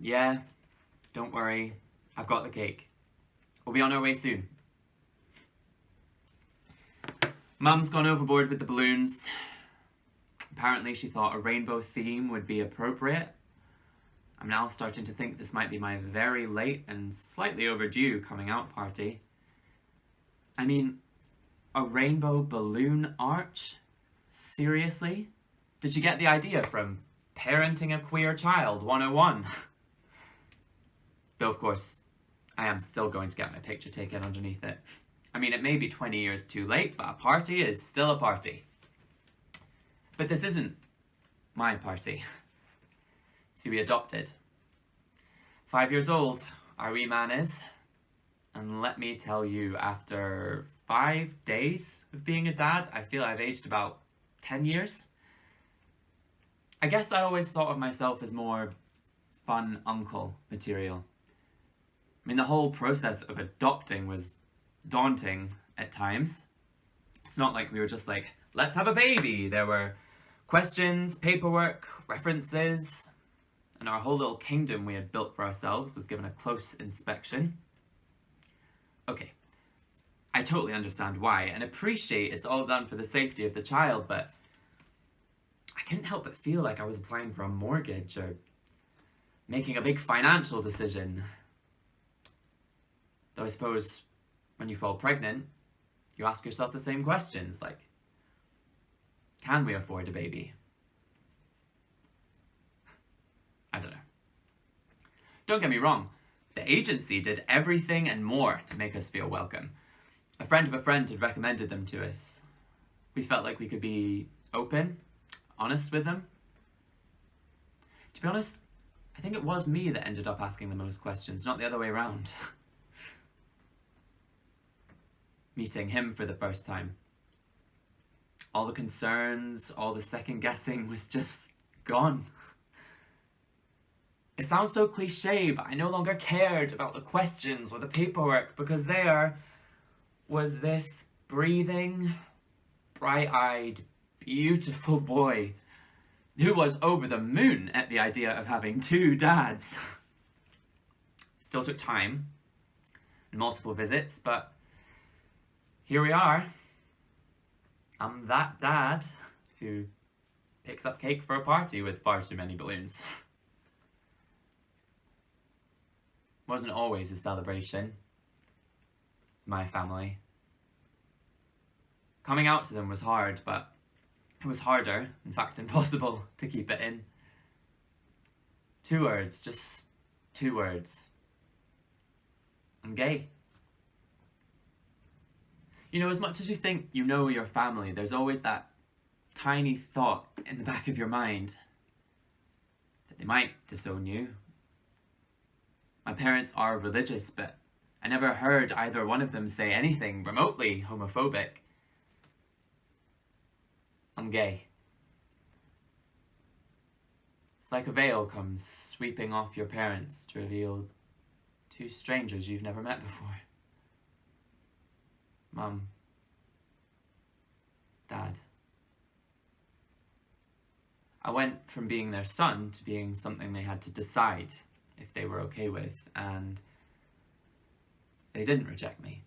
Yeah, don't worry. I've got the cake. We'll be on our way soon. Mum's gone overboard with the balloons. Apparently she thought a rainbow theme would be appropriate. I'm now starting to think this might be my very late and slightly overdue coming out party. I mean, a rainbow balloon arch? Seriously? Did she get the idea from Parenting a Queer Child 101? Though, of course, I am still going to get my picture taken underneath it. I mean, it may be 20 years too late, but a party is still a party. But this isn't my party. See, we adopted. 5 years old, our wee man is. And let me tell you, after 5 days of being a dad, I feel I've aged about 10 years. I guess I always thought of myself as more fun uncle material. I mean, the whole process of adopting was daunting at times. It's not like we were just like, let's have a baby. There were questions, paperwork, references, and our whole little kingdom we had built for ourselves was given a close inspection. Okay, I totally understand why and appreciate it's all done for the safety of the child, but I couldn't help but feel like I was applying for a mortgage or making a big financial decision. Though I suppose when you fall pregnant, you ask yourself the same questions, like, can we afford a baby? I don't know. Don't get me wrong, the agency did everything and more to make us feel welcome. A friend of a friend had recommended them to us. We felt like we could be open, honest with them. To be honest, I think it was me that ended up asking the most questions, not the other way around. Meeting him for the first time. All the concerns, all the second guessing was just gone. It sounds so cliche, but I no longer cared about the questions or the paperwork because there was this breathing, bright-eyed, beautiful boy who was over the moon at the idea of having 2 dads. Still took time and multiple visits, but here we are. I'm that dad who picks up cake for a party with far too many balloons. Wasn't always a celebration. My family. Coming out to them was hard, but it was harder, in fact impossible, to keep it in. 2 words, just 2 words. I'm gay. You know, as much as you think you know your family, there's always that tiny thought in the back of your mind that they might disown you. My parents are religious, but I never heard either one of them say anything remotely homophobic. I'm gay. It's like a veil comes sweeping off your parents to reveal 2 strangers you've never met before. Mum. Dad. I went from being their son to being something they had to decide if they were okay with, and they didn't reject me.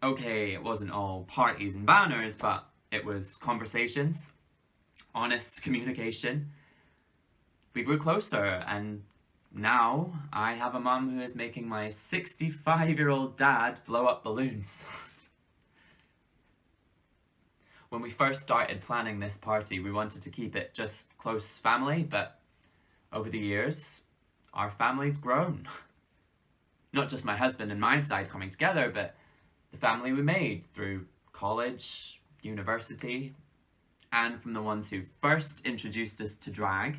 Okay, it wasn't all parties and banners, but it was conversations, honest communication. We grew closer, and now I have a mum who is making my 65-year-old dad blow up balloons. When we first started planning this party, we wanted to keep it just close family, but over the years, our family's grown. Not just my husband and my side coming together, but the family we made through college, university, and from the ones who first introduced us to drag,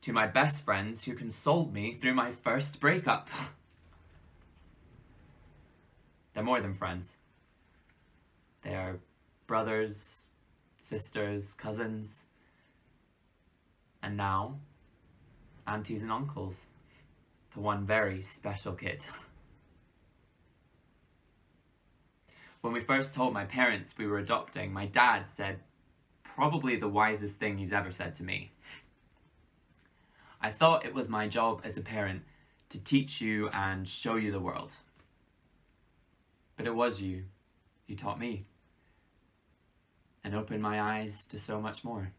to my best friends who consoled me through my first breakup. They're more than friends. They are brothers, sisters, cousins, and now, aunties and uncles to one very special kid. When we first told my parents we were adopting, my dad said probably the wisest thing he's ever said to me. I thought it was my job as a parent to teach you and show you the world. But it was you. You taught me. And opened my eyes to so much more.